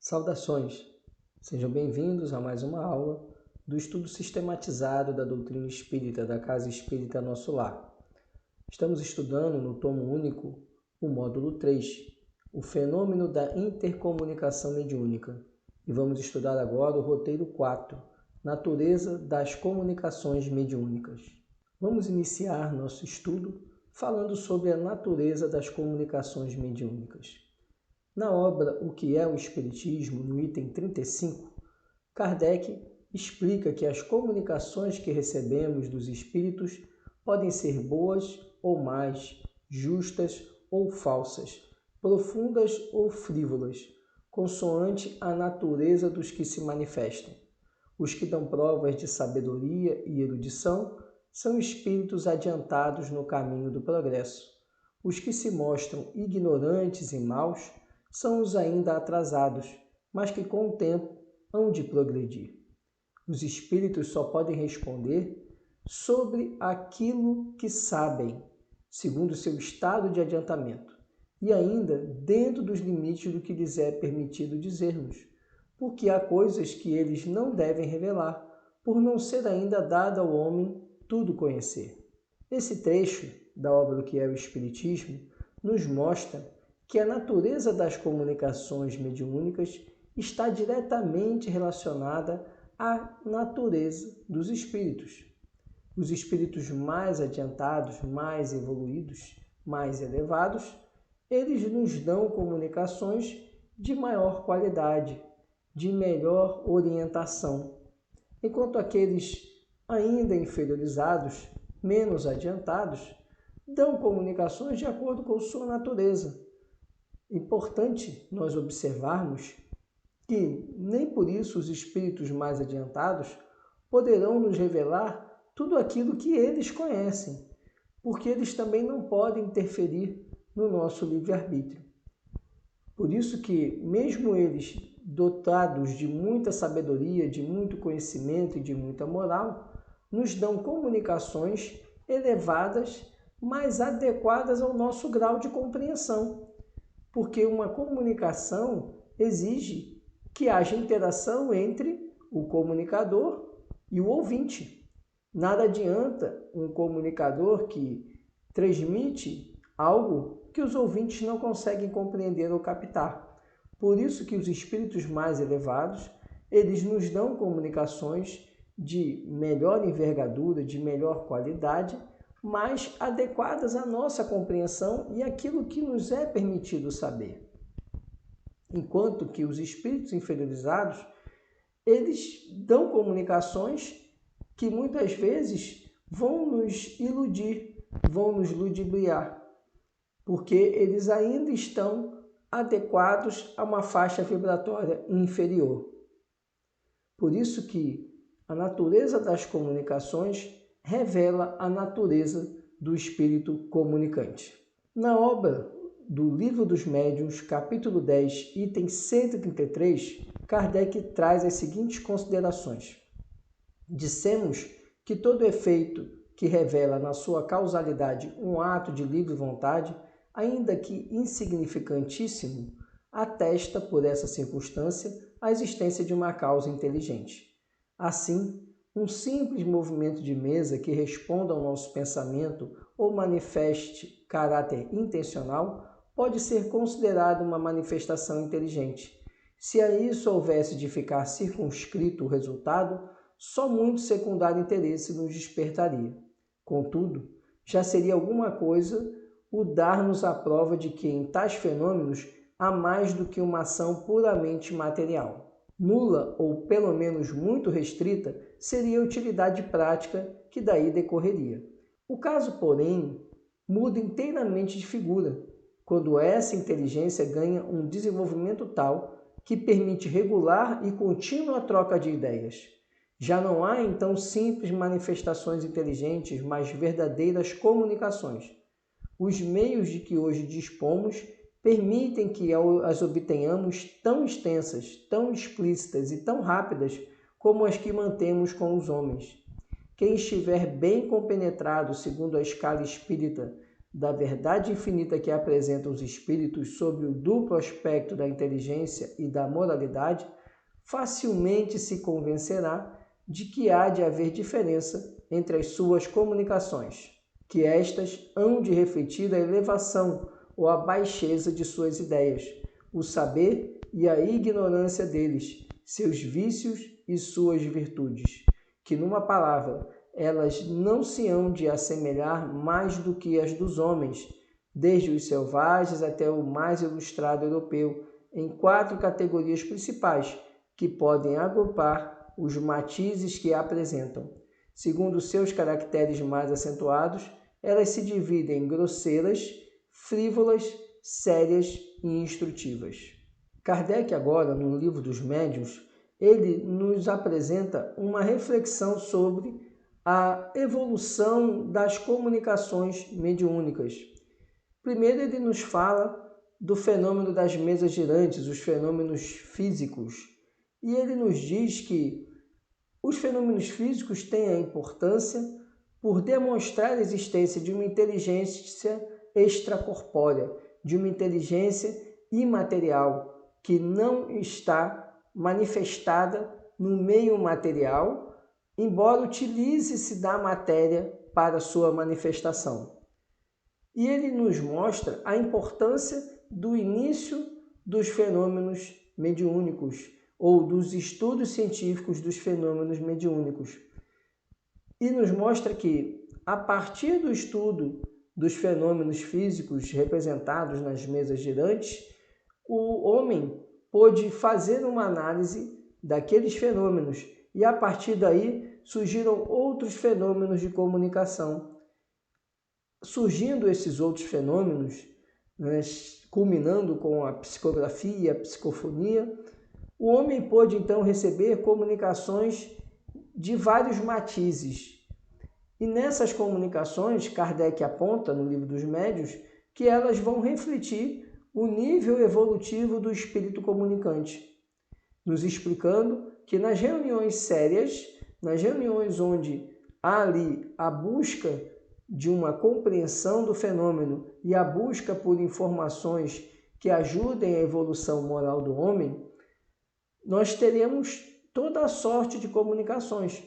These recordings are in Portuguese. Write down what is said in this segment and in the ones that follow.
Saudações! Sejam bem-vindos a mais uma aula do estudo sistematizado da doutrina espírita da Casa Espírita Nosso Lar. Estamos estudando no tomo único o módulo 3, o fenômeno da intercomunicação mediúnica, e vamos estudar agora o roteiro 4, natureza das comunicações mediúnicas. Vamos iniciar nosso estudo falando sobre a natureza das comunicações mediúnicas. Na obra O que é o Espiritismo, no item 35, Kardec explica que as comunicações que recebemos dos espíritos podem ser boas ou más, justas ou falsas, profundas ou frívolas, consoante a natureza dos que se manifestam. Os que dão provas de sabedoria e erudição são espíritos adiantados no caminho do progresso. Os que se mostram ignorantes e maus são os ainda atrasados, mas que com o tempo hão de progredir. Os espíritos só podem responder sobre aquilo que sabem, segundo seu estado de adiantamento, e ainda dentro dos limites do que lhes é permitido dizer-nos, porque há coisas que eles não devem revelar, por não ser ainda dado ao homem tudo conhecer. Esse trecho da obra O que é o Espiritismo nos mostra que a natureza das comunicações mediúnicas está diretamente relacionada à natureza dos espíritos. Os espíritos mais adiantados, mais evoluídos, mais elevados, eles nos dão comunicações de maior qualidade, de melhor orientação, enquanto aqueles ainda inferiorizados, menos adiantados, dão comunicações de acordo com sua natureza. Importante nós observarmos que nem por isso os espíritos mais adiantados poderão nos revelar tudo aquilo que eles conhecem, porque eles também não podem interferir no nosso livre-arbítrio. Por isso que, mesmo eles dotados de muita sabedoria, de muito conhecimento e de muita moral, nos dão comunicações elevadas, mais adequadas ao nosso grau de compreensão. Porque uma comunicação exige que haja interação entre o comunicador e o ouvinte. Nada adianta um comunicador que transmite algo que os ouvintes não conseguem compreender ou captar. Por isso que os espíritos mais elevados, eles nos dão comunicações de melhor envergadura, de melhor qualidade, mais adequadas à nossa compreensão e àquilo que nos é permitido saber. Enquanto que os espíritos inferiorizados, eles dão comunicações que muitas vezes vão nos iludir, vão nos ludibriar, porque eles ainda estão adequados a uma faixa vibratória inferior. Por isso que a natureza das comunicações revela a natureza do espírito comunicante. Na obra do Livro dos Médiuns, capítulo 10, item 133, Kardec traz as seguintes considerações. Dissemos que todo efeito que revela na sua causalidade um ato de livre vontade, ainda que insignificantíssimo, atesta por essa circunstância a existência de uma causa inteligente. Assim, um simples movimento de mesa que responda ao nosso pensamento ou manifeste caráter intencional pode ser considerado uma manifestação inteligente. Se a isso houvesse de ficar circunscrito o resultado, só muito secundário interesse nos despertaria. Contudo, já seria alguma coisa o dar-nos a prova de que em tais fenômenos há mais do que uma ação puramente material. Nula, ou pelo menos muito restrita, seria a utilidade prática que daí decorreria. O caso, porém, muda inteiramente de figura, quando essa inteligência ganha um desenvolvimento tal que permite regular e contínua troca de ideias. Já não há, então, simples manifestações inteligentes, mas verdadeiras comunicações. Os meios de que hoje dispomos permitem que as obtenhamos tão extensas, tão explícitas e tão rápidas como as que mantemos com os homens. Quem estiver bem compenetrado, segundo a escala espírita, da verdade infinita que apresentam os espíritos sobre o duplo aspecto da inteligência e da moralidade, facilmente se convencerá de que há de haver diferença entre as suas comunicações, que estas hão de refletir a elevação ou a baixeza de suas ideias, o saber e a ignorância deles, seus vícios e suas virtudes, que, numa palavra, elas não se hão de assemelhar mais do que as dos homens, desde os selvagens até o mais ilustrado europeu, em 4 categorias principais, que podem agrupar os matizes que apresentam. Segundo seus caracteres mais acentuados, elas se dividem em grosseiras, frívolas, sérias e instrutivas. Kardec agora, no Livro dos Médiuns, ele nos apresenta uma reflexão sobre a evolução das comunicações mediúnicas. Primeiro, ele nos fala do fenômeno das mesas girantes, os fenômenos físicos. E ele nos diz que os fenômenos físicos têm a importância por demonstrar a existência de uma inteligência extracorpórea, de uma inteligência imaterial, que não está manifestada no meio material, embora utilize-se da matéria para sua manifestação. E ele nos mostra a importância do início dos fenômenos mediúnicos, ou dos estudos científicos dos fenômenos mediúnicos. E nos mostra que, a partir do estudo dos fenômenos físicos representados nas mesas girantes, o homem pôde fazer uma análise daqueles fenômenos e, a partir daí, surgiram outros fenômenos de comunicação. Surgindo esses outros fenômenos, culminando com a psicografia e a psicofonia, o homem pôde então receber comunicações de vários matizes. E nessas comunicações, Kardec aponta no Livro dos Médiuns que elas vão refletir o nível evolutivo do espírito comunicante, nos explicando que nas reuniões sérias, nas reuniões onde há ali a busca de uma compreensão do fenômeno e a busca por informações que ajudem a evolução moral do homem, nós teremos toda a sorte de comunicações.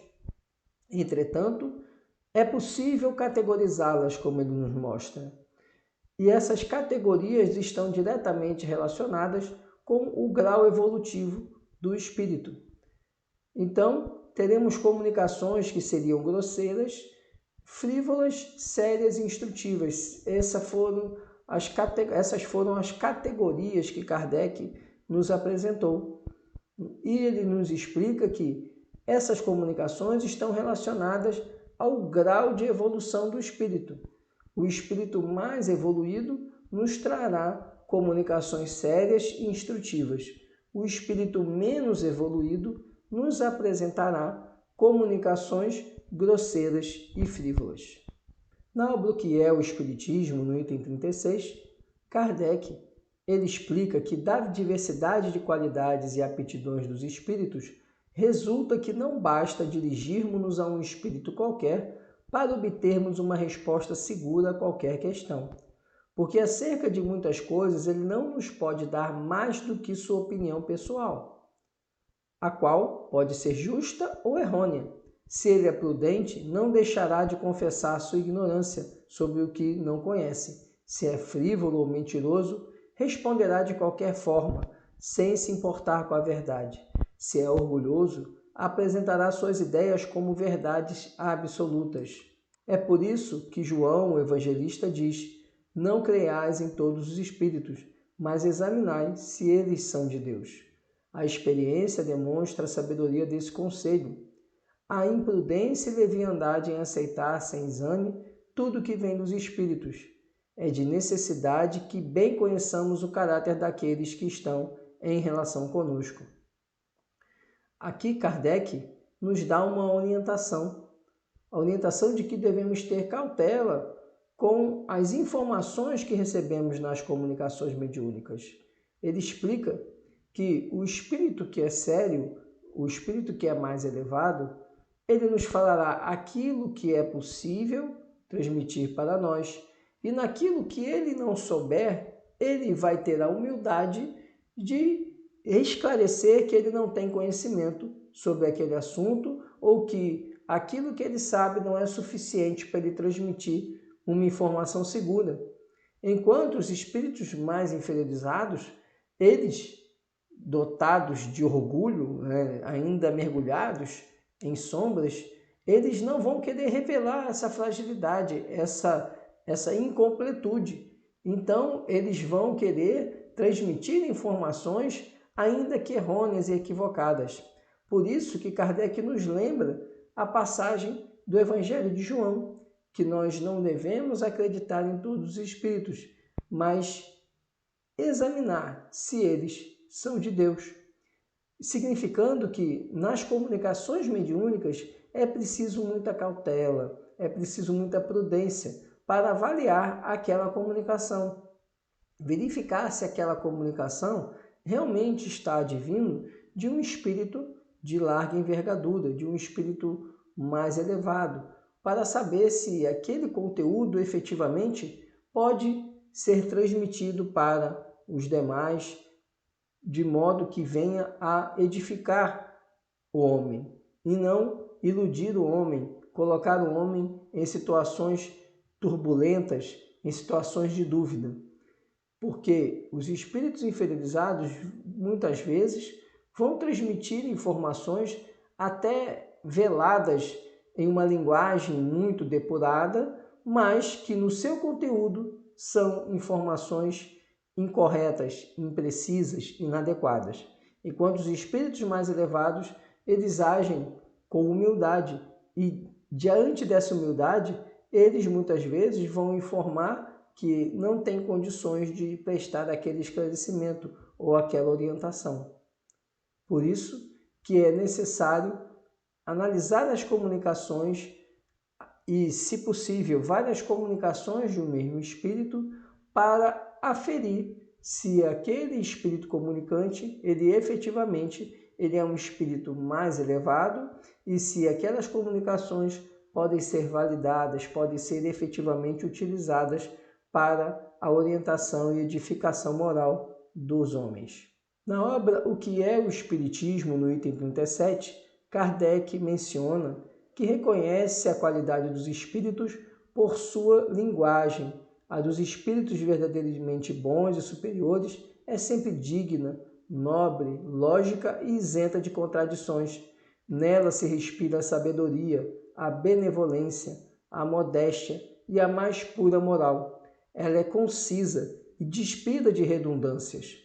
Entretanto, é possível categorizá-las, como ele nos mostra. E essas categorias estão diretamente relacionadas com o grau evolutivo do espírito. Então, teremos comunicações que seriam grosseiras, frívolas, sérias e instrutivas. Essas foram as categorias que Kardec nos apresentou. E ele nos explica que essas comunicações estão relacionadas ao grau de evolução do espírito. O espírito mais evoluído nos trará comunicações sérias e instrutivas. O espírito menos evoluído nos apresentará comunicações grosseiras e frívolas. Na obra que é o Espiritismo, no item 36, Kardec ele explica que da diversidade de qualidades e aptidões dos espíritos, resulta que não basta dirigirmos-nos a um espírito qualquer para obtermos uma resposta segura a qualquer questão. Porque acerca de muitas coisas ele não nos pode dar mais do que sua opinião pessoal, a qual pode ser justa ou errônea. Se ele é prudente, não deixará de confessar sua ignorância sobre o que não conhece. Se é frívolo ou mentiroso, responderá de qualquer forma, sem se importar com a verdade. Se é orgulhoso, apresentará suas ideias como verdades absolutas. É por isso que João, o evangelista, diz: não creiais em todos os espíritos, mas examinai se eles são de Deus. A experiência demonstra a sabedoria desse conselho. A imprudência e leviandade em aceitar sem exame tudo que vem dos espíritos. É de necessidade que bem conheçamos o caráter daqueles que estão em relação conosco. Aqui Kardec nos dá uma orientação. A orientação de que devemos ter cautela com as informações que recebemos nas comunicações mediúnicas. Ele explica que o espírito que é sério, o espírito que é mais elevado, ele nos falará aquilo que é possível transmitir para nós E naquilo que ele não souber, ele vai ter a humildade de esclarecer que ele não tem conhecimento sobre aquele assunto ou que aquilo que ele sabe não é suficiente para ele transmitir uma informação segura. Enquanto os espíritos mais inferiorizados, eles, dotados de orgulho, ainda mergulhados em sombras, eles não vão querer revelar essa fragilidade, essa incompletude. Então, eles vão querer transmitir informações, ainda que errôneas e equivocadas. Por isso que Kardec nos lembra a passagem do Evangelho de João, que nós não devemos acreditar em todos os espíritos, mas examinar se eles são de Deus. Significando que nas comunicações mediúnicas é preciso muita cautela, é preciso muita prudência para avaliar aquela comunicação. Verificar se aquela comunicação realmente está advindo de um espírito de larga envergadura, de um espírito mais elevado, para saber se aquele conteúdo efetivamente pode ser transmitido para os demais, de modo que venha a edificar o homem, e não iludir o homem, colocar o homem em situações turbulentas, em situações de dúvida. Porque os espíritos inferiorizados, muitas vezes, vão transmitir informações até veladas em uma linguagem muito depurada, mas que no seu conteúdo são informações incorretas, imprecisas, inadequadas. Enquanto os espíritos mais elevados, eles agem com humildade e, diante dessa humildade, eles muitas vezes vão informar que não tem condições de prestar aquele esclarecimento ou aquela orientação. Por isso que é necessário analisar as comunicações e, se possível, várias comunicações de um mesmo espírito para aferir se aquele espírito comunicante, ele efetivamente é um espírito mais elevado e se aquelas comunicações podem ser validadas, podem ser efetivamente utilizadas para a orientação e edificação moral dos homens. Na obra O que é o Espiritismo, no item 37, Kardec menciona que reconhece a qualidade dos espíritos por sua linguagem. A dos espíritos verdadeiramente bons e superiores é sempre digna, nobre, lógica e isenta de contradições. Nela se respira a sabedoria, a benevolência, a modéstia e a mais pura moral. Ela é concisa e despida de redundâncias.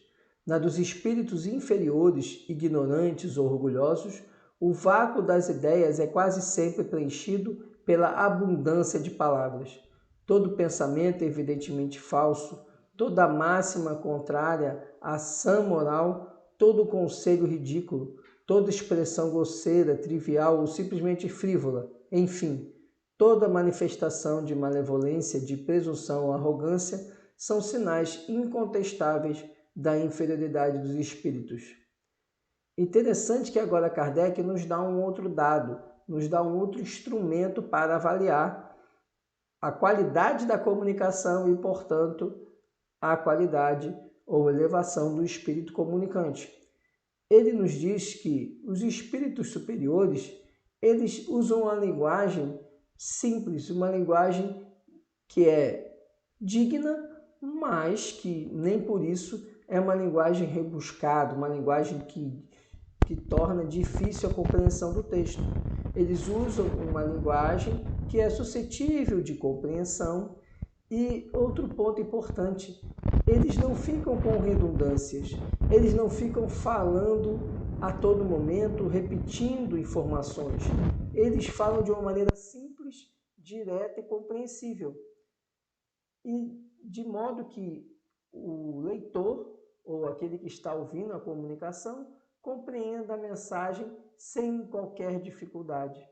Na dos espíritos inferiores, ignorantes ou orgulhosos, o vácuo das ideias é quase sempre preenchido pela abundância de palavras. Todo pensamento é evidentemente falso, toda máxima contrária à sã moral, todo conselho ridículo, toda expressão grosseira, trivial ou simplesmente frívola, enfim, toda manifestação de malevolência, de presunção ou arrogância são sinais incontestáveis da inferioridade dos espíritos. Interessante que agora Kardec nos dá um outro dado, nos dá um outro instrumento para avaliar a qualidade da comunicação e, portanto, a qualidade ou elevação do espírito comunicante. Ele nos diz que os espíritos superiores, eles usam uma linguagem simples, uma linguagem que é digna, mas que nem por isso é uma linguagem rebuscada, uma linguagem que torna difícil a compreensão do texto. Eles usam uma linguagem que é suscetível de compreensão e, outro ponto importante, eles não ficam com redundâncias, eles não ficam falando a todo momento, repetindo informações. Eles falam de uma maneira simples, direta e compreensível. E de modo que o leitor, ou aquele que está ouvindo a comunicação, compreenda a mensagem sem qualquer dificuldade.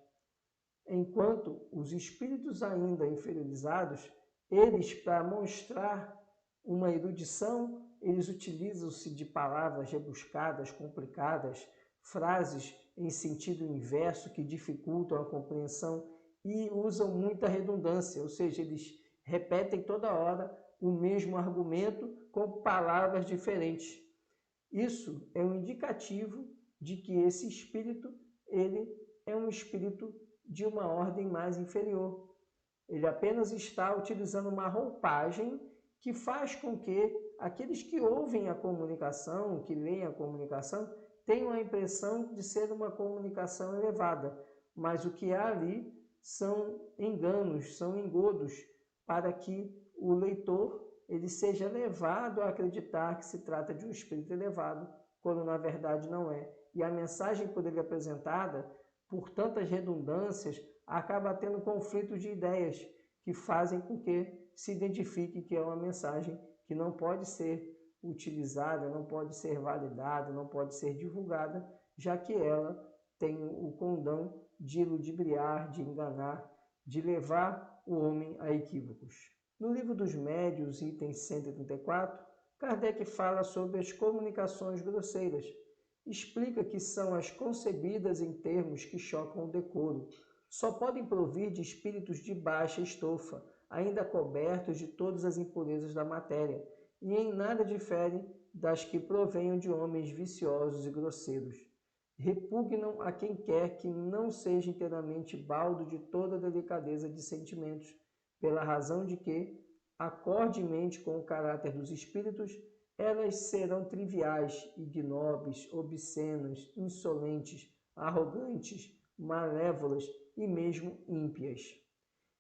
Enquanto os espíritos ainda inferiorizados, eles, para mostrar uma erudição, eles utilizam-se de palavras rebuscadas, complicadas, frases em sentido inverso que dificultam a compreensão e usam muita redundância, ou seja, eles repetem toda hora o mesmo argumento com palavras diferentes. Isso é um indicativo de que esse espírito ele é um espírito de uma ordem mais inferior. Ele apenas está utilizando uma roupagem que faz com que aqueles que ouvem a comunicação, que leem a comunicação, tenham a impressão de ser uma comunicação elevada. Mas o que há ali são enganos, são engodos, para que o leitor ele seja levado a acreditar que se trata de um espírito elevado, quando na verdade não é. E a mensagem por ele apresentada, por tantas redundâncias, acaba tendo conflitos de ideias que fazem com que se identifique que é uma mensagem que não pode ser utilizada, não pode ser validada, não pode ser divulgada, já que ela tem o condão de ludibriar, de enganar, de levar o homem a equívocos. No livro dos Médiuns, item 134, Kardec fala sobre as comunicações grosseiras. Explica que são as concebidas em termos que chocam o decoro. Só podem provir de espíritos de baixa estofa, ainda cobertos de todas as impurezas da matéria, e em nada diferem das que provenham de homens viciosos e grosseiros. Repugnam a quem quer que não seja inteiramente baldo de toda a delicadeza de sentimentos, pela razão de que, acordemente com o caráter dos espíritos, elas serão triviais, ignóbeis, obscenas, insolentes, arrogantes, malévolas e mesmo ímpias.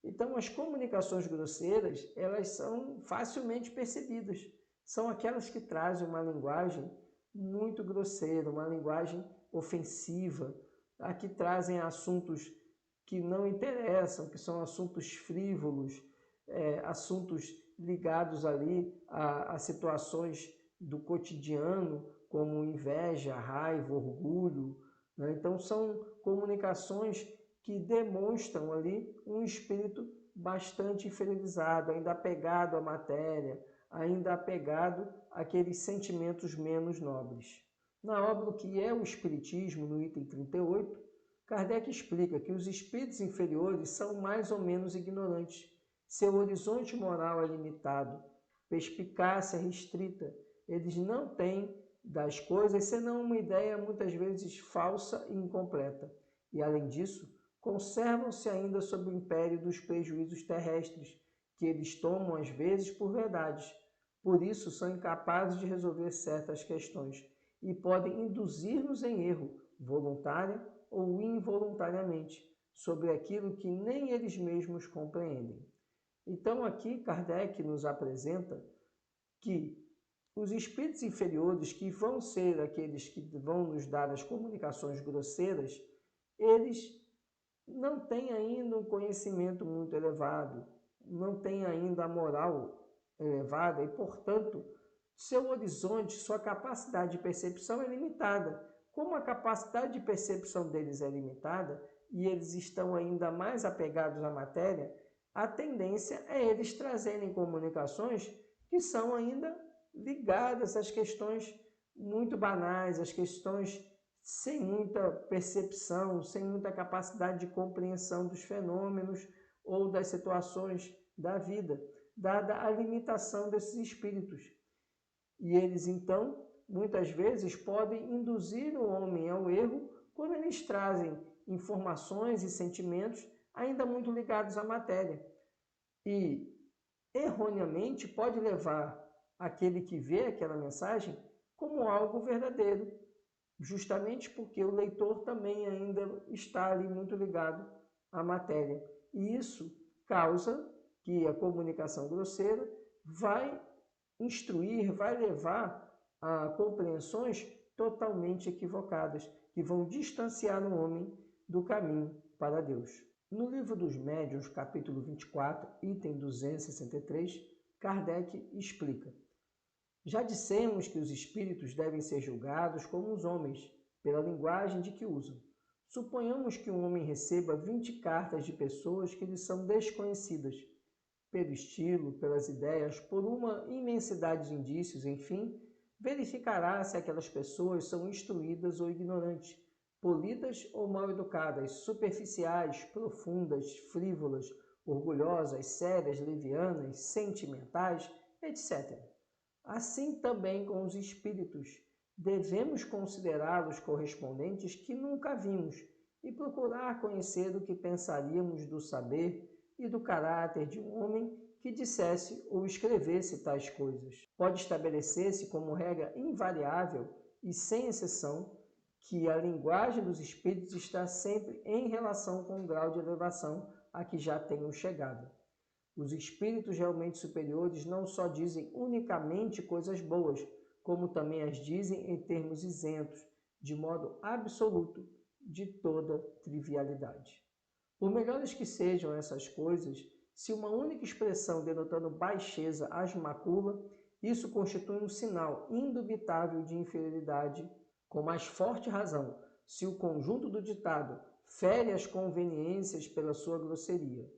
Então, as comunicações grosseiras, elas são facilmente percebidas. São aquelas que trazem uma linguagem muito grosseira, uma linguagem ofensiva, que trazem assuntos que não interessam, que são assuntos frívolos, assuntos ligados ali a situações do cotidiano, como inveja, raiva, orgulho, né? Então, são comunicações que demonstram ali um espírito bastante inferiorizado, ainda apegado à matéria, ainda apegado àqueles sentimentos menos nobres. Na obra O que é o Espiritismo, no item 38, Kardec explica que os espíritos inferiores são mais ou menos ignorantes. Seu horizonte moral é limitado, perspicácia restrita. Eles não têm das coisas senão uma ideia muitas vezes falsa e incompleta. E, além disso, conservam-se ainda sob o império dos prejuízos terrestres, que eles tomam às vezes por verdades. Por isso, são incapazes de resolver certas questões e podem induzir-nos em erro, voluntária ou involuntariamente, sobre aquilo que nem eles mesmos compreendem. Então, aqui Kardec nos apresenta que os espíritos inferiores, que vão ser aqueles que vão nos dar as comunicações grosseiras, eles não têm ainda um conhecimento muito elevado, não têm ainda a moral elevada e, portanto, seu horizonte, sua capacidade de percepção é limitada. Como a capacidade de percepção deles é limitada e eles estão ainda mais apegados à matéria, a tendência é eles trazerem comunicações que são ainda ligadas às questões muito banais, às questões sem muita percepção, sem muita capacidade de compreensão dos fenômenos ou das situações da vida, dada a limitação desses espíritos. E eles, então, muitas vezes podem induzir o homem ao erro quando eles trazem informações e sentimentos ainda muito ligados à matéria. E, erroneamente, pode levar aquele que vê aquela mensagem como algo verdadeiro, justamente porque o leitor também ainda está ali muito ligado à matéria. E isso causa que a comunicação grosseira vai instruir, vai levar a compreensões totalmente equivocadas, que vão distanciar o homem do caminho para Deus. No livro dos Médiuns, capítulo 24, item 263, Kardec explica: já dissemos que os espíritos devem ser julgados como os homens, pela linguagem de que usam. Suponhamos que um homem receba 20 cartas de pessoas que lhe são desconhecidas, pelo estilo, pelas ideias, por uma imensidade de indícios, enfim, verificará se aquelas pessoas são instruídas ou ignorantes, polidas ou mal educadas, superficiais, profundas, frívolas, orgulhosas, sérias, levianas, sentimentais, etc. Assim também com os espíritos, devemos considerá-los correspondentes que nunca vimos e procurar conhecer o que pensaríamos do saber e do caráter de um homem que dissesse ou escrevesse tais coisas. Pode estabelecer-se como regra invariável e sem exceção que a linguagem dos espíritos está sempre em relação com o grau de elevação a que já tenham chegado. Os espíritos realmente superiores não só dizem unicamente coisas boas, como também as dizem em termos isentos, de modo absoluto, de toda trivialidade. Por melhores que sejam essas coisas, se uma única expressão denotando baixeza as macula, isso constitui um sinal indubitável de inferioridade. Com mais forte razão, se o conjunto do ditado fere as conveniências pela sua grosseria.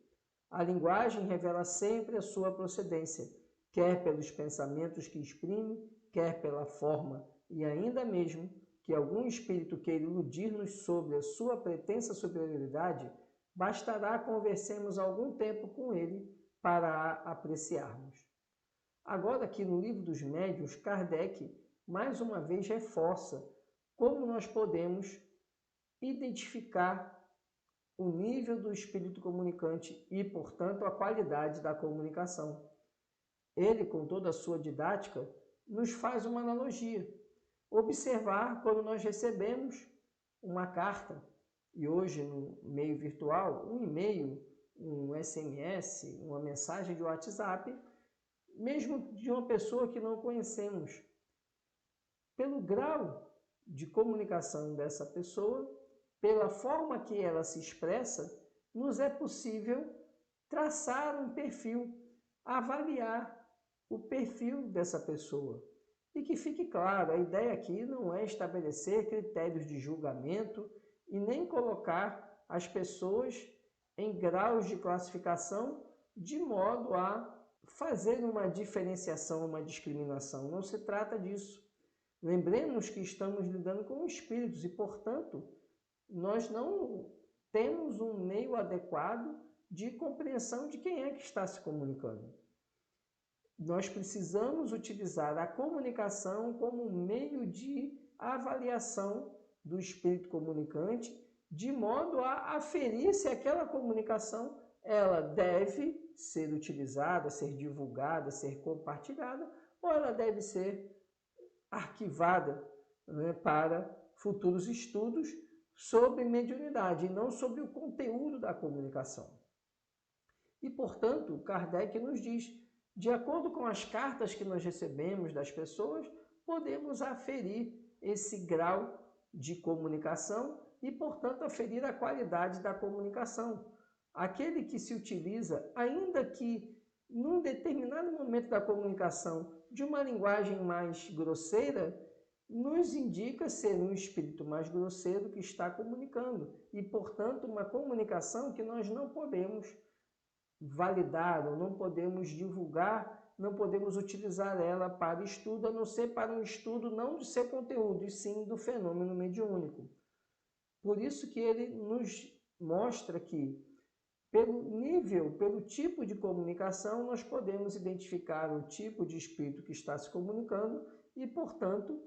A linguagem revela sempre a sua procedência, quer pelos pensamentos que exprime, quer pela forma, e ainda mesmo que algum espírito queira iludir-nos sobre a sua pretensa superioridade, bastará conversemos algum tempo com ele para a apreciarmos. Agora, aqui no Livro dos Médiuns, Kardec mais uma vez reforça como nós podemos identificar o nível do espírito comunicante e, portanto, a qualidade da comunicação. Ele, com toda a sua didática, nos faz uma analogia. Observar quando nós recebemos uma carta, e hoje no meio virtual, um e-mail, um SMS, uma mensagem de WhatsApp, mesmo de uma pessoa que não conhecemos. Pelo grau de comunicação dessa pessoa, pela forma que ela se expressa, nos é possível traçar um perfil, avaliar o perfil dessa pessoa. E que fique claro, a ideia aqui não é estabelecer critérios de julgamento e nem colocar as pessoas em graus de classificação de modo a fazer uma diferenciação, uma discriminação. Não se trata disso. Lembremos que estamos lidando com espíritos e, portanto, nós não temos um meio adequado de compreensão de quem é que está se comunicando. Nós precisamos utilizar a comunicação como meio de avaliação do espírito comunicante, de modo a aferir se aquela comunicação ela deve ser utilizada, ser divulgada, ser compartilhada, ou ela deve ser arquivada, né, para futuros estudos sobre mediunidade, e não sobre o conteúdo da comunicação. E, portanto, Kardec nos diz, de acordo com as cartas que nós recebemos das pessoas, podemos aferir esse grau de comunicação e, portanto, aferir a qualidade da comunicação. Aquele que se utiliza, ainda que num determinado momento da comunicação, de uma linguagem mais grosseira, nos indica ser um espírito mais grosseiro que está comunicando e, portanto, uma comunicação que nós não podemos validar ou não podemos divulgar, não podemos utilizar ela para estudo, a não ser para um estudo não do seu conteúdo, e sim do fenômeno mediúnico. Por isso que ele nos mostra que, pelo nível, pelo tipo de comunicação, nós podemos identificar o tipo de espírito que está se comunicando e, portanto,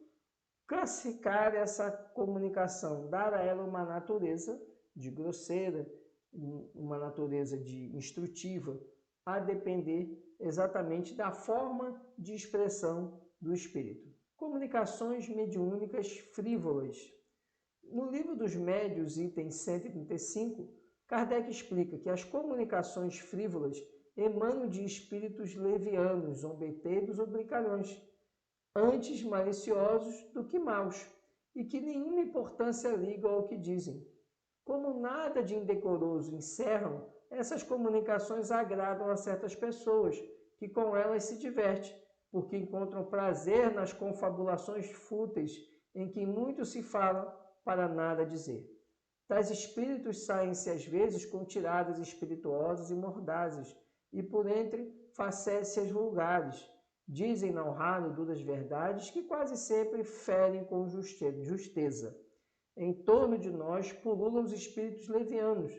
classificar essa comunicação, dar a ela uma natureza de grosseira, uma natureza de instrutiva, a depender exatamente da forma de expressão do espírito. Comunicações mediúnicas frívolas. No Livro dos Médiuns, item 135, Kardec explica que as comunicações frívolas emanam de espíritos levianos, zombeteiros ou brincalhões, antes maliciosos do que maus, e que nenhuma importância ligam ao que dizem. Como nada de indecoroso encerram, essas comunicações agradam a certas pessoas, que com elas se divertem, porque encontram prazer nas confabulações fúteis, em que muito se fala para nada dizer. Tais espíritos saem-se às vezes com tiradas espirituosas e mordazes, e por entre facécias vulgares. Dizem não raro duras verdades que quase sempre ferem com justeza. Em torno de nós pululam os espíritos levianos,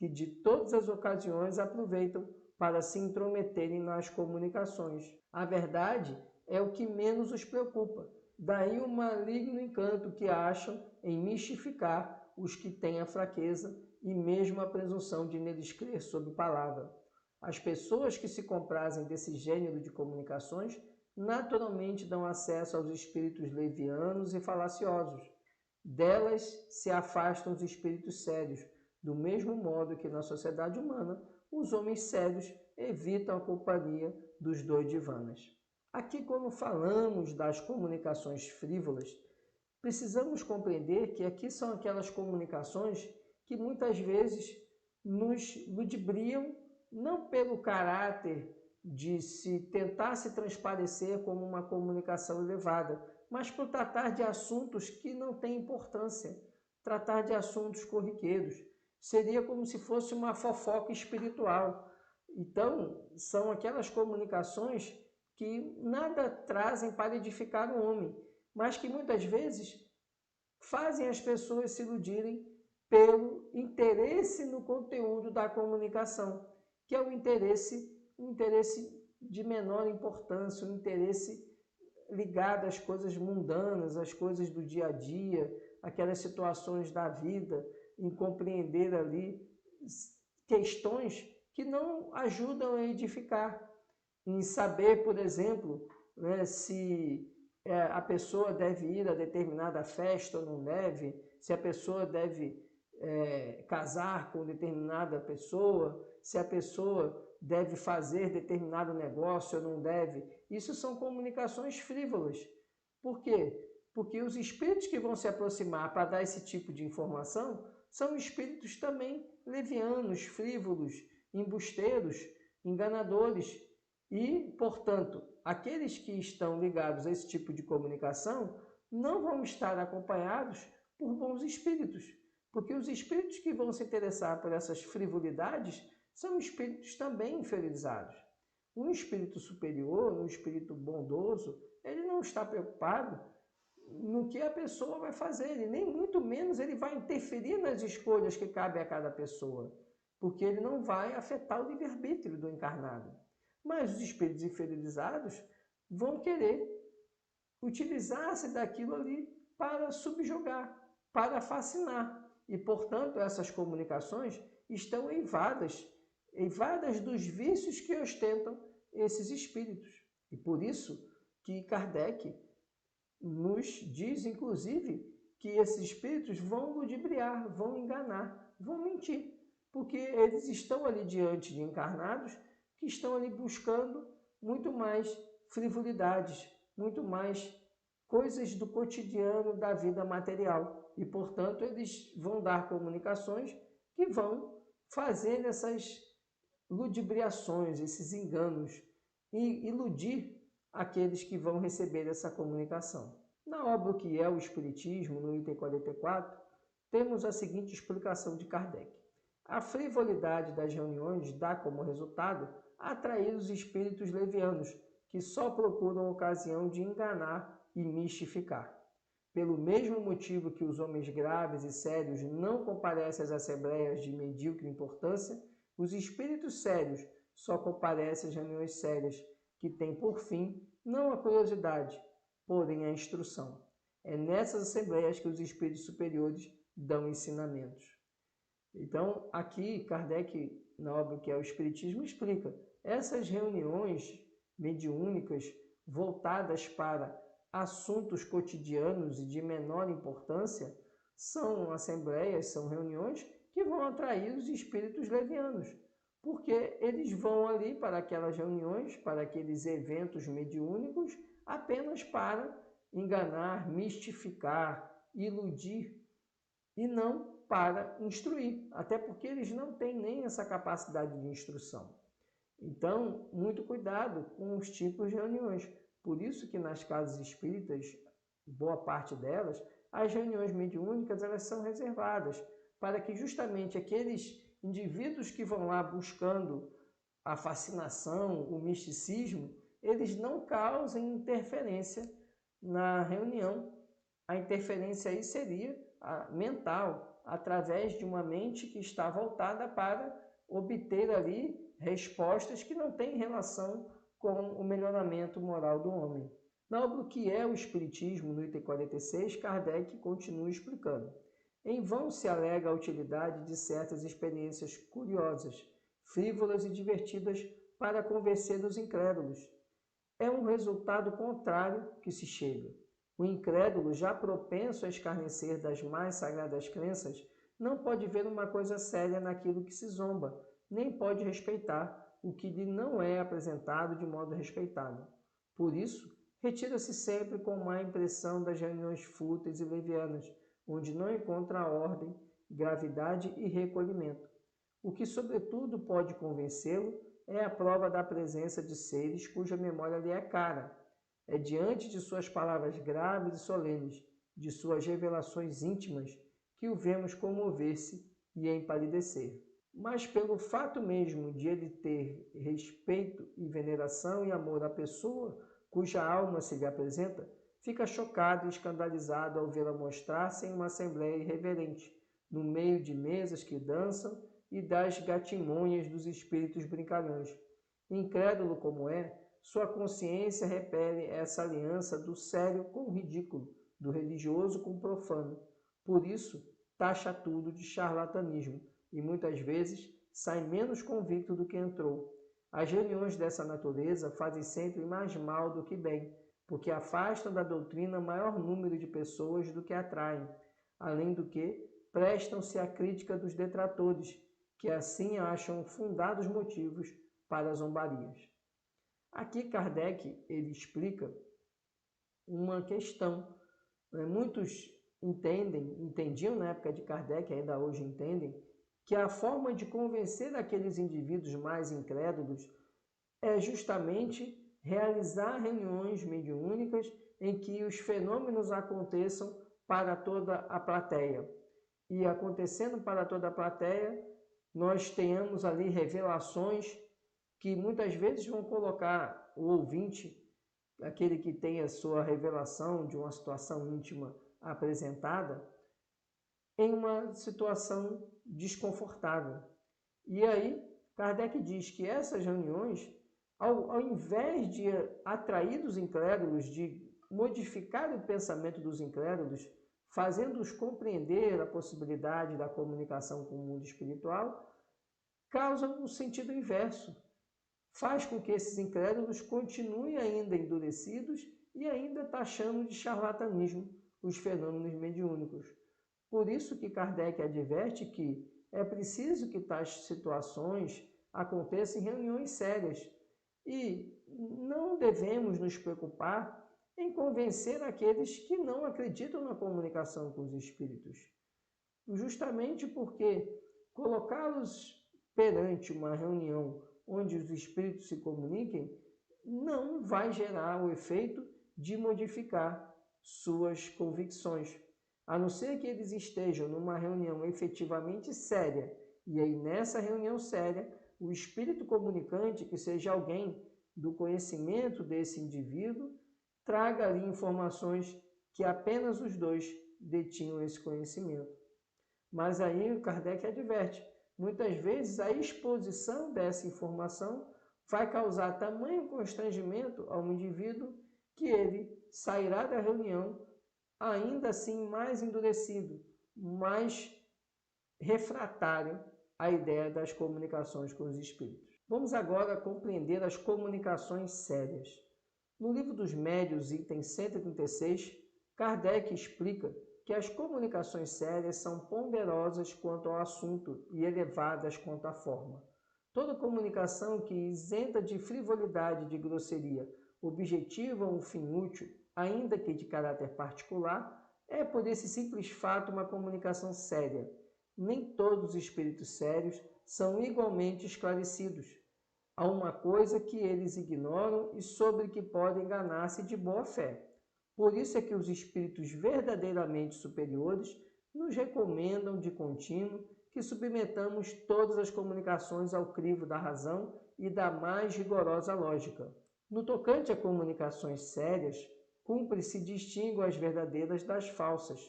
que de todas as ocasiões aproveitam para se intrometerem nas comunicações. A verdade é o que menos os preocupa. Daí o maligno encanto que acham em mistificar os que têm a fraqueza e mesmo a presunção de neles crer sob palavra. As pessoas que se comprazem desse gênero de comunicações naturalmente dão acesso aos espíritos levianos e falaciosos. Delas se afastam os espíritos sérios, do mesmo modo que na sociedade humana os homens sérios evitam a companhia dos doidivanas. Aqui, quando falamos das comunicações frívolas, precisamos compreender que aqui são aquelas comunicações que muitas vezes nos ludibriam, não pelo caráter de se tentar se transparecer como uma comunicação elevada, mas por tratar de assuntos que não têm importância, tratar de assuntos corriqueiros. Seria como se fosse uma fofoca espiritual. Então, são aquelas comunicações que nada trazem para edificar o homem, mas que muitas vezes fazem as pessoas se iludirem pelo interesse no conteúdo da comunicação, que é um interesse de menor importância, um interesse ligado às coisas mundanas, às coisas do dia a dia, aquelas situações da vida, em compreender ali questões que não ajudam a edificar, em saber, por exemplo, né, se a pessoa deve ir a determinada festa ou não deve, se a pessoa deve casar com determinada pessoa, se a pessoa deve fazer determinado negócio ou não deve. Isso são comunicações frívolas. Por quê? Porque os espíritos que vão se aproximar para dar esse tipo de informação são espíritos também levianos, frívolos, embusteiros, enganadores. E, portanto, aqueles que estão ligados a esse tipo de comunicação não vão estar acompanhados por bons espíritos, porque os espíritos que vão se interessar por essas frivolidades são espíritos também inferiorizados. Um espírito superior, um espírito bondoso, ele não está preocupado no que a pessoa vai fazer, e nem muito menos ele vai interferir nas escolhas que cabem a cada pessoa, porque ele não vai afetar o livre-arbítrio do encarnado. Mas os espíritos inferiorizados vão querer utilizar-se daquilo ali para subjugar, para fascinar. E, portanto, essas comunicações estão eivadas dos vícios que ostentam esses espíritos. E por isso que Kardec nos diz, inclusive, que esses espíritos vão ludibriar, vão enganar, vão mentir, porque eles estão ali diante de encarnados que estão ali buscando muito mais frivolidades, muito mais coisas do cotidiano da vida material. E, portanto, eles vão dar comunicações que vão fazer essas ludibriações, esses enganos, e iludir aqueles que vão receber essa comunicação. Na obra O que é o Espiritismo, no item 44, temos a seguinte explicação de Kardec. A frivolidade das reuniões dá como resultado atrair os espíritos levianos, que só procuram ocasião de enganar e mistificar. Pelo mesmo motivo que os homens graves e sérios não comparecem às assembleias de medíocre importância, os espíritos sérios só comparecem às reuniões sérias, que têm por fim não a curiosidade, porém a instrução. É nessas assembleias que os espíritos superiores dão ensinamentos. Então, aqui, Kardec, na obra que é o Espiritismo, explica essas reuniões mediúnicas voltadas para assuntos cotidianos e de menor importância são assembleias, são reuniões que vão atrair os espíritos levianos, porque eles vão ali para aquelas reuniões, para aqueles eventos mediúnicos, apenas para enganar, mistificar, iludir, e não para instruir, até porque eles não têm nem essa capacidade de instrução. Então, muito cuidado com os tipos de reuniões. Por isso que nas casas espíritas, boa parte delas, as reuniões mediúnicas elas são reservadas para que justamente aqueles indivíduos que vão lá buscando a fascinação, o misticismo, eles não causem interferência na reunião. A interferência aí seria mental, através de uma mente que está voltada para obter ali respostas que não têm relação com o melhoramento moral do homem. Na obra O que é o Espiritismo, no item 46, Kardec continua explicando. Em vão se alega a utilidade de certas experiências curiosas, frívolas e divertidas para convencer os incrédulos. É um resultado contrário que se chega. O incrédulo, já propenso a escarnecer das mais sagradas crenças, não pode ver uma coisa séria naquilo que se zomba, nem pode respeitar o que lhe não é apresentado de modo respeitado. Por isso, retira-se sempre com má impressão das reuniões fúteis e levianas, onde não encontra ordem, gravidade e recolhimento. O que, sobretudo, pode convencê-lo é a prova da presença de seres cuja memória lhe é cara. É diante de suas palavras graves e solenes, de suas revelações íntimas, que o vemos comover-se e empalidecer. Mas pelo fato mesmo de ele ter respeito e veneração e amor à pessoa cuja alma se lhe apresenta, fica chocado e escandalizado ao vê-la mostrar-se em uma assembleia irreverente, no meio de mesas que dançam e das gatimonhas dos espíritos brincalhões. Incrédulo como é, sua consciência repele essa aliança do sério com o ridículo, do religioso com o profano. Por isso, taxa tudo de charlatanismo e muitas vezes sai menos convicto do que entrou. As reuniões dessa natureza fazem sempre mais mal do que bem, porque afastam da doutrina maior número de pessoas do que atraem. Além do que, prestam-se à crítica dos detratores, que assim acham fundados motivos para zombarias. Aqui Kardec ele explica uma questão. Muitos entendiam na época de Kardec, ainda hoje entendem, que a forma de convencer aqueles indivíduos mais incrédulos é justamente realizar reuniões mediúnicas em que os fenômenos aconteçam para toda a plateia. E acontecendo para toda a plateia, nós tenhamos ali revelações que muitas vezes vão colocar o ouvinte, aquele que tem a sua revelação de uma situação íntima apresentada, em uma situação desconfortável. E aí, Kardec diz que essas reuniões, ao invés de atrair os incrédulos, de modificar o pensamento dos incrédulos, fazendo-os compreender a possibilidade da comunicação com o mundo espiritual, causam um sentido inverso. Faz com que esses incrédulos continuem ainda endurecidos e ainda taxando de charlatanismo os fenômenos mediúnicos. Por isso que Kardec adverte que é preciso que tais situações aconteçam em reuniões sérias e não devemos nos preocupar em convencer aqueles que não acreditam na comunicação com os espíritos. Justamente porque colocá-los perante uma reunião onde os espíritos se comuniquem não vai gerar o efeito de modificar suas convicções. A não ser que eles estejam numa reunião efetivamente séria, e aí nessa reunião séria, o espírito comunicante, que seja alguém do conhecimento desse indivíduo, traga ali informações que apenas os dois detinham esse conhecimento. Mas aí o Kardec adverte, muitas vezes a exposição dessa informação vai causar tamanho constrangimento ao indivíduo que ele sairá da reunião ainda assim mais endurecido, mais refratário à ideia das comunicações com os espíritos. Vamos agora compreender as comunicações sérias. No Livro dos Médiuns, item 136, Kardec explica que as comunicações sérias são ponderosas quanto ao assunto e elevadas quanto à forma. Toda comunicação que, isenta de frivolidade e de grosseria, objetiva um fim útil, ainda que de caráter particular, é por esse simples fato uma comunicação séria. Nem todos os espíritos sérios são igualmente esclarecidos. Há uma coisa que eles ignoram e sobre que podem enganar-se de boa fé. Por isso é que os espíritos verdadeiramente superiores nos recomendam de contínuo que submetamos todas as comunicações ao crivo da razão e da mais rigorosa lógica. No tocante a comunicações sérias, cumpre-se distinguir as verdadeiras das falsas.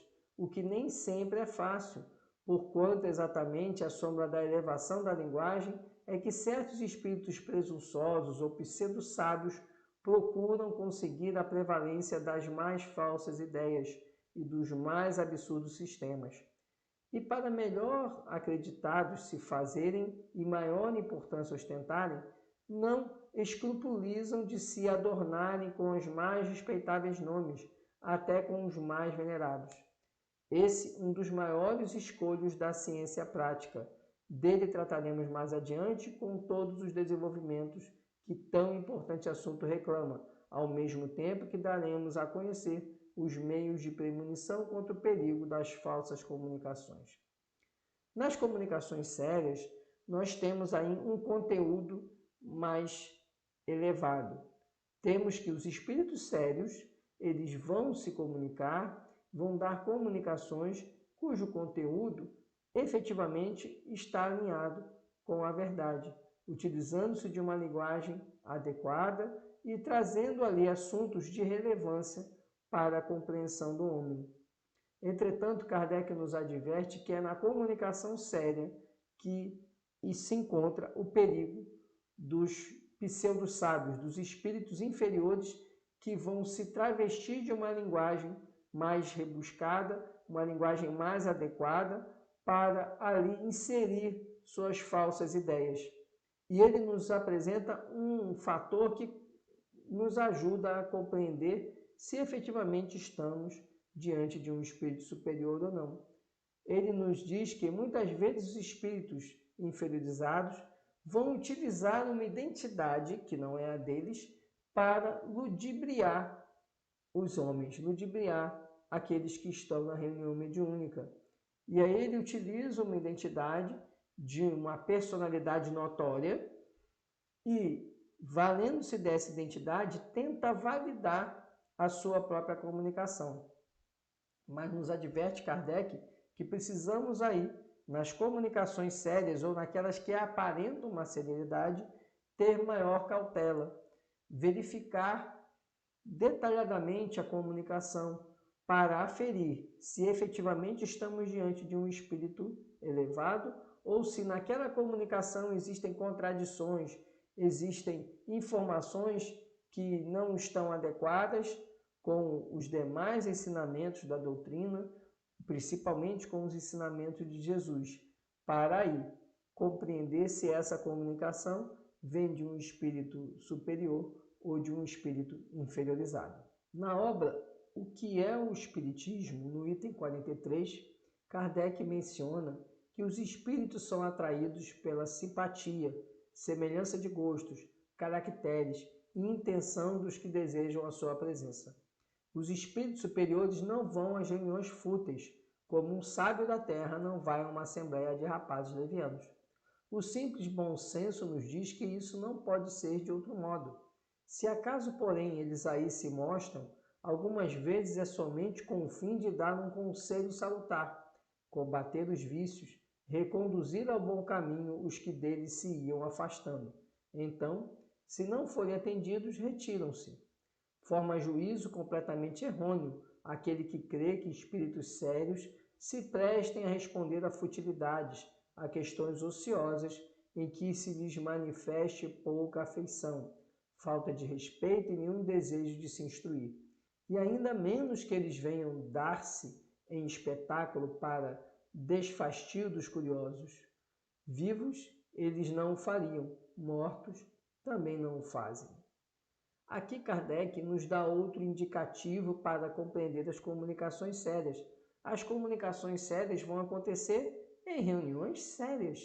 o que nem sempre é fácil, porquanto exatamente a sombra da elevação da linguagem é que certos espíritos presunçosos ou pseudo-sábios procuram conseguir a prevalência das mais falsas ideias e dos mais absurdos sistemas. E para melhor acreditados se fazerem e maior importância ostentarem, não escrupulizam de se adornarem com os mais respeitáveis nomes, até com os mais venerados. Esse um dos maiores escolhos da ciência prática. Dele trataremos mais adiante com todos os desenvolvimentos que tão importante assunto reclama, ao mesmo tempo que daremos a conhecer os meios de premonição contra o perigo das falsas comunicações. Nas comunicações sérias, nós temos aí um conteúdo mais elevado. Temos que os espíritos sérios, eles vão se comunicar, vão dar comunicações cujo conteúdo efetivamente está alinhado com a verdade, utilizando-se de uma linguagem adequada e trazendo ali assuntos de relevância para a compreensão do homem. Entretanto, Kardec nos adverte que é na comunicação séria que se encontra o perigo dos pseudo-sábios, dos espíritos inferiores que vão se travestir de uma linguagem mais rebuscada, uma linguagem mais adequada, para ali inserir suas falsas ideias. E ele nos apresenta um fator que nos ajuda a compreender se efetivamente estamos diante de um espírito superior ou não. Ele nos diz que muitas vezes os espíritos inferiorizados vão utilizar uma identidade que não é a deles para ludibriar os homens, ludibriar aqueles que estão na reunião mediúnica. E aí ele utiliza uma identidade de uma personalidade notória e, valendo-se dessa identidade, tenta validar a sua própria comunicação. Mas nos adverte Kardec que precisamos aí, nas comunicações sérias ou naquelas que aparentam uma seriedade, ter maior cautela, verificar detalhadamente a comunicação para aferir se efetivamente estamos diante de um espírito elevado ou se naquela comunicação existem contradições, existem informações que não estão adequadas com os demais ensinamentos da doutrina, principalmente com os ensinamentos de Jesus, para aí compreender se essa comunicação vem de um espírito superior ou de um espírito inferiorizado. Na obra O que é o Espiritismo, no item 43, Kardec menciona que os espíritos são atraídos pela simpatia, semelhança de gostos, caracteres e intenção dos que desejam a sua presença. Os espíritos superiores não vão às reuniões fúteis, como um sábio da terra não vai a uma assembleia de rapazes levianos. O simples bom senso nos diz que isso não pode ser de outro modo. Se acaso, porém, eles aí se mostram, algumas vezes é somente com o fim de dar um conselho salutar, combater os vícios, reconduzir ao bom caminho os que deles se iam afastando. Então, se não forem atendidos, retiram-se. Forma juízo completamente errôneo aquele que crê que espíritos sérios se prestem a responder a futilidades, a questões ociosas em que se lhes manifeste pouca afeição, falta de respeito e nenhum desejo de se instruir. E ainda menos que eles venham dar-se em espetáculo para desfastio dos curiosos. Vivos, eles não o fariam, mortos, também não o fazem. Aqui Kardec nos dá outro indicativo para compreender as comunicações sérias. As comunicações sérias vão acontecer em reuniões sérias.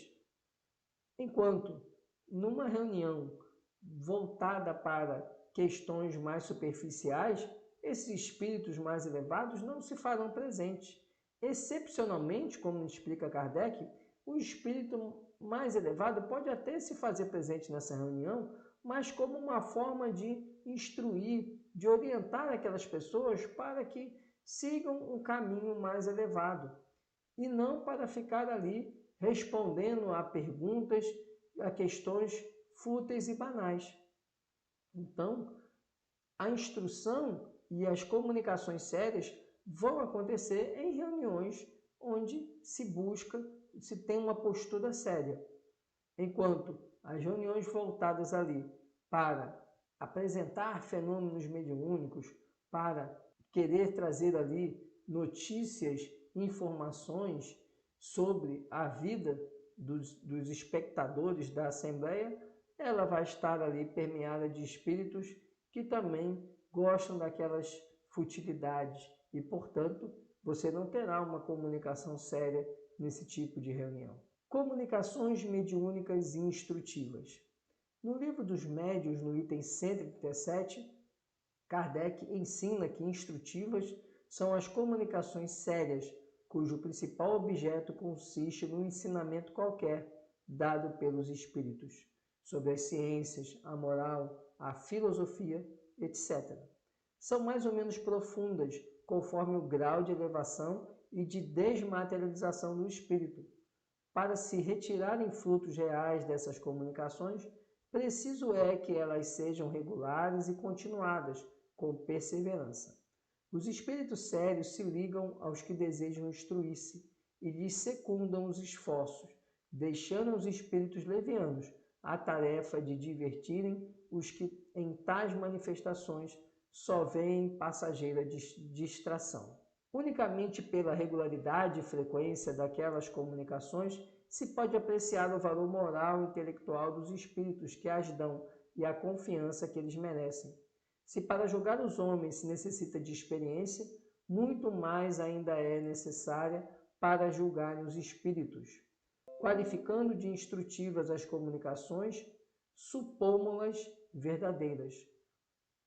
Enquanto numa reunião voltada para questões mais superficiais, esses espíritos mais elevados não se farão presentes. Excepcionalmente, como explica Kardec, o espírito mais elevado pode até se fazer presente nessa reunião, mas como uma forma de instruir, de orientar aquelas pessoas para que sigam um caminho mais elevado, e não para ficar ali respondendo a perguntas, a questões fúteis e banais. Então, a instrução e as comunicações sérias vão acontecer em reuniões onde se tem uma postura séria. Enquanto as reuniões voltadas ali para apresentar fenômenos mediúnicos, para querer trazer ali notícias, informações sobre a vida dos espectadores da Assembleia, ela vai estar ali permeada de espíritos que também gostam daquelas futilidades e, portanto, você não terá uma comunicação séria nesse tipo de reunião. Comunicações mediúnicas e instrutivas. No livro dos médiuns, no item 137, Kardec ensina que instrutivas são as comunicações sérias, cujo principal objeto consiste no ensinamento qualquer dado pelos espíritos, sobre as ciências, a moral, a filosofia, etc. São mais ou menos profundas, conforme o grau de elevação e de desmaterialização do espírito. Para se retirarem frutos reais dessas comunicações, preciso é que elas sejam regulares e continuadas, com perseverança. Os espíritos sérios se ligam aos que desejam instruir-se e lhes secundam os esforços, deixando aos espíritos levianos a tarefa de divertirem os que em tais manifestações só veem passageira distração. Unicamente pela regularidade e frequência daquelas comunicações se pode apreciar o valor moral e intelectual dos espíritos que as dão e a confiança que eles merecem. Se para julgar os homens se necessita de experiência, muito mais ainda é necessária para julgarem os espíritos. Qualificando de instrutivas as comunicações, supomos-las verdadeiras,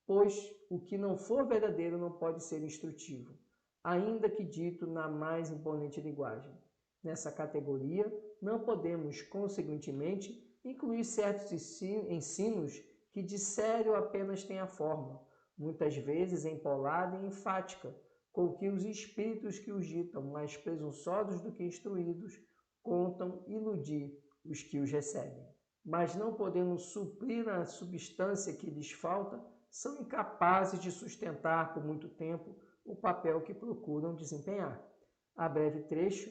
pois o que não for verdadeiro não pode ser instrutivo, ainda que dito na mais imponente linguagem. Nessa categoria, não podemos, consequentemente, incluir certos ensinos que de sério apenas têm a forma, muitas vezes empolada e enfática, com que os espíritos que os ditam, mais presunçosos do que instruídos, contam iludir os que os recebem. Mas não podendo suprir a substância que lhes falta, são incapazes de sustentar por muito tempo o papel que procuram desempenhar. A breve trecho,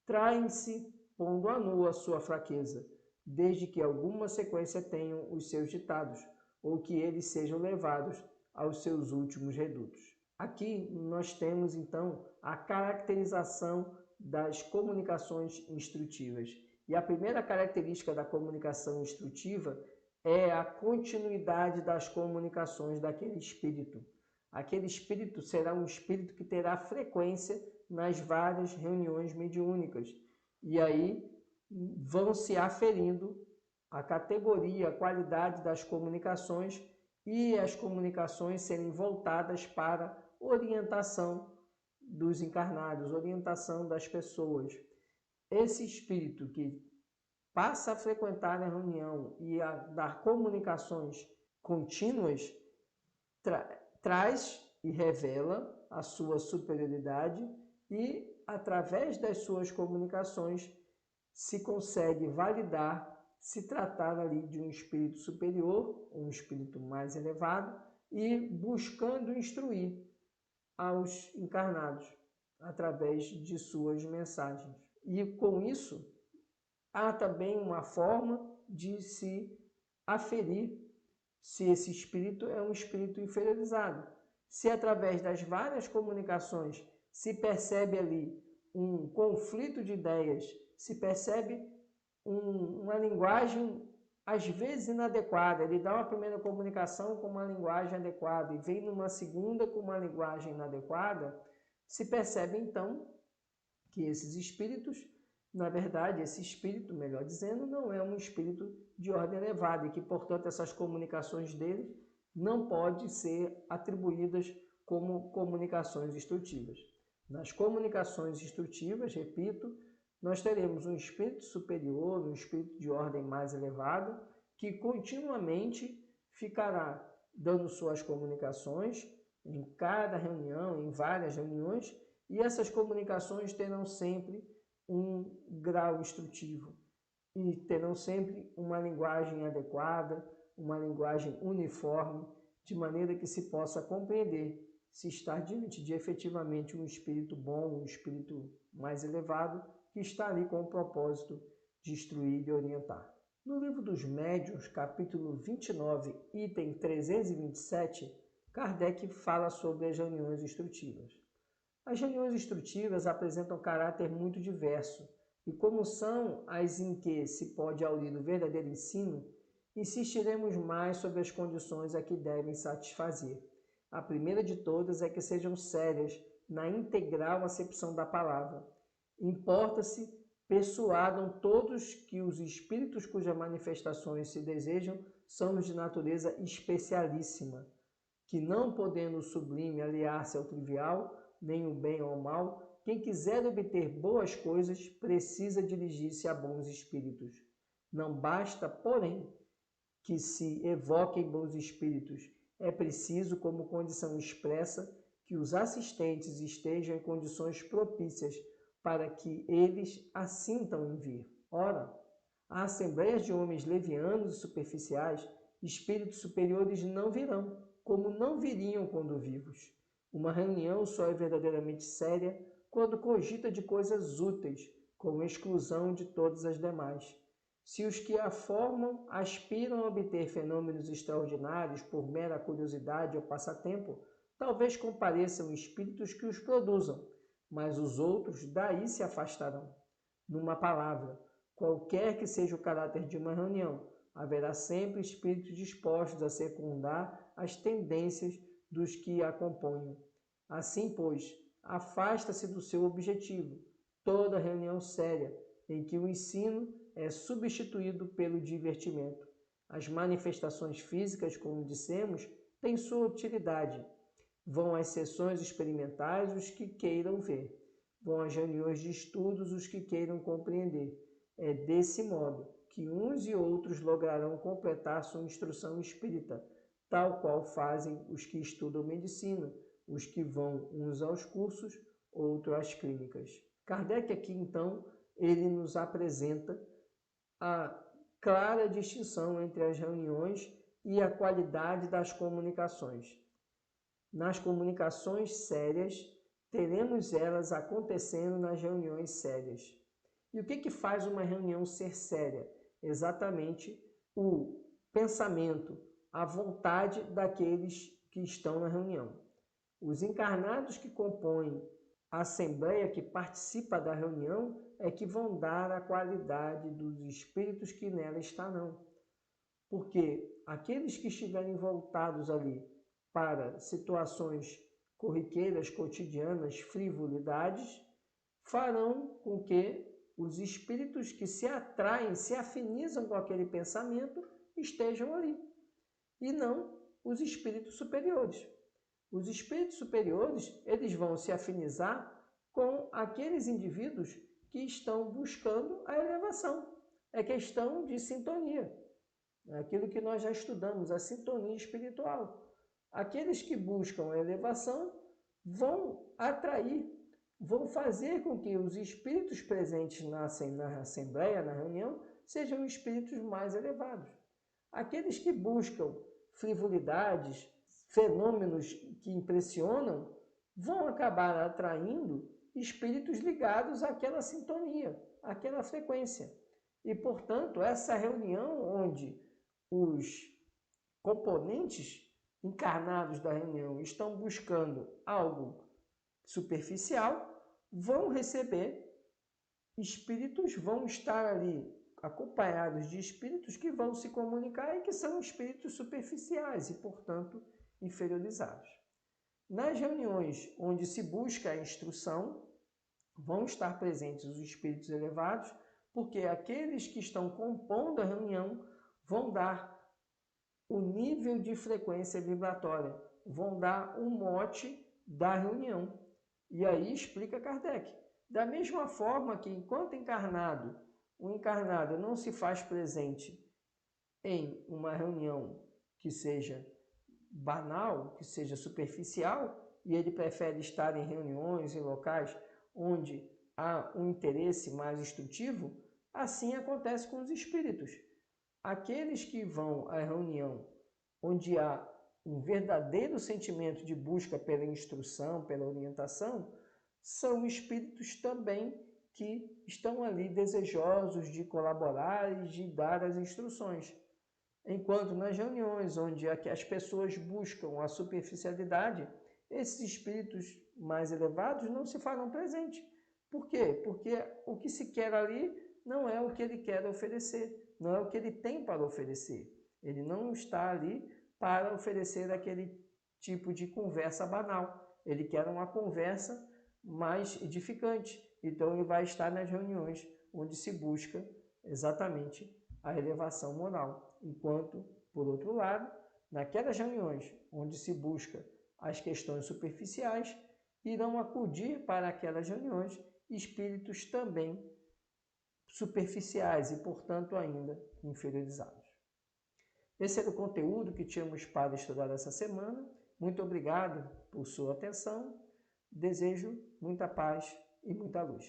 traem-se pondo a nu a sua fraqueza, desde que alguma sequência tenham os seus ditados, ou que eles sejam levados aos seus últimos redutos. Aqui nós temos, então, a caracterização das comunicações instrutivas. E a primeira característica da comunicação instrutiva é a continuidade das comunicações daquele espírito. Aquele espírito será um espírito que terá frequência nas várias reuniões mediúnicas. E aí vão se aferindo a categoria, a qualidade das comunicações e as comunicações serem voltadas para orientação dos encarnados, orientação das pessoas. Esse espírito que passa a frequentar a reunião e a dar comunicações contínuas, traz e revela a sua superioridade e, através das suas comunicações, se consegue validar, se tratar ali de um espírito superior, um espírito mais elevado, e buscando instruir aos encarnados através de suas mensagens. E com isso, há também uma forma de se aferir se esse espírito é um espírito inferiorizado. Se através das várias comunicações se percebe ali um conflito de ideias, se percebe uma linguagem às vezes inadequada, ele dá uma primeira comunicação com uma linguagem adequada e vem numa segunda com uma linguagem inadequada, se percebe então que esses espíritos, na verdade, esse espírito, melhor dizendo, não é um espírito de ordem elevada e que, portanto, essas comunicações dele não podem ser atribuídas como comunicações instrutivas. Nas comunicações instrutivas, repito, nós teremos um espírito superior, um espírito de ordem mais elevada, que continuamente ficará dando suas comunicações em cada reunião, em várias reuniões, e essas comunicações terão sempre um grau instrutivo e terão sempre uma linguagem adequada, uma linguagem uniforme, de maneira que se possa compreender se está diante de efetivamente um espírito bom, um espírito mais elevado, que está ali com o propósito de instruir e orientar. No livro dos Médiuns, capítulo 29, item 327, Kardec fala sobre as reuniões instrutivas. As reuniões instrutivas apresentam caráter muito diverso, e como são as em que se pode aurir o verdadeiro ensino, insistiremos mais sobre as condições a que devem satisfazer. A primeira de todas é que sejam sérias na integral acepção da palavra. Importa-se persuadam todos que os espíritos cujas manifestações se desejam são de natureza especialíssima, que não podendo o sublime aliar-se ao trivial, nem o bem ao mal, quem quiser obter boas coisas precisa dirigir-se a bons espíritos. Não basta, porém, que se evoquem bons espíritos. É preciso, como condição expressa, que os assistentes estejam em condições propícias para que eles assintam em vir. Ora, a assembleias de homens levianos e superficiais, espíritos superiores não virão, como não viriam quando vivos. Uma reunião só é verdadeiramente séria quando cogita de coisas úteis, com exclusão de todas as demais. Se os que a formam aspiram a obter fenômenos extraordinários por mera curiosidade ou passatempo, talvez compareçam espíritos que os produzam, mas os outros daí se afastarão. Numa palavra, qualquer que seja o caráter de uma reunião, haverá sempre espíritos dispostos a secundar as tendências dos que a compõem. Assim, pois, afasta-se do seu objetivo toda reunião séria em que o ensino é substituído pelo divertimento. As manifestações físicas, como dissemos, têm sua utilidade. Vão às sessões experimentais os que queiram ver. Vão às reuniões de estudos os que queiram compreender. É desse modo que uns e outros lograrão completar sua instrução espírita, tal qual fazem os que estudam medicina, os que vão uns aos cursos, outros às clínicas. Kardec aqui, então, ele nos apresenta a clara distinção entre as reuniões e a qualidade das comunicações. Nas comunicações sérias, teremos elas acontecendo nas reuniões sérias. E o que faz uma reunião ser séria? Exatamente o pensamento, a vontade daqueles que estão na reunião. Os encarnados que compõem a assembleia que participa da reunião é que vão dar a qualidade dos espíritos que nela estarão. Porque aqueles que estiverem voltados ali para situações corriqueiras, cotidianas, frivolidades, farão com que os espíritos que se atraem, se afinizam com aquele pensamento, estejam ali. E não os espíritos superiores. Os espíritos superiores, eles vão se afinizar com aqueles indivíduos que estão buscando a elevação. É questão de sintonia. É aquilo que nós já estudamos, a sintonia espiritual. Aqueles que buscam a elevação vão atrair, vão fazer com que os espíritos presentes na assembleia, na reunião, sejam espíritos mais elevados. Aqueles que buscam frivolidades, fenômenos que impressionam, vão acabar atraindo espíritos ligados àquela sintonia, àquela frequência. E, portanto, essa reunião onde os componentes encarnados da reunião estão buscando algo superficial, vão receber espíritos, vão estar ali acompanhados de espíritos que vão se comunicar e que são espíritos superficiais e, portanto, inferiorizados. Nas reuniões onde se busca a instrução, vão estar presentes os espíritos elevados, porque aqueles que estão compondo a reunião vão dar o nível de frequência vibratória, vão dar o mote da reunião. E aí explica Kardec. Da mesma forma que, enquanto encarnado, o encarnado não se faz presente em uma reunião que seja banal, que seja superficial, e ele prefere estar em reuniões, em locais onde há um interesse mais instrutivo, assim acontece com os espíritos. Aqueles que vão à reunião onde há um verdadeiro sentimento de busca pela instrução, pela orientação, são espíritos também que estão ali desejosos de colaborar e de dar as instruções. Enquanto nas reuniões onde as pessoas buscam a superficialidade, esses espíritos mais elevados não se falam presente. Por quê? Porque o que se quer ali não é o que ele quer oferecer, não é o que ele tem para oferecer. Ele não está ali para oferecer aquele tipo de conversa banal. Ele quer uma conversa mais edificante. Então ele vai estar nas reuniões onde se busca exatamente a elevação moral. Enquanto, por outro lado, naquelas reuniões onde se busca as questões superficiais, irão acudir para aquelas reuniões espíritos também superficiais e, portanto, ainda inferiorizados. Esse era o conteúdo que tínhamos para estudar essa semana. Muito obrigado por sua atenção. Desejo muita paz e muita luz.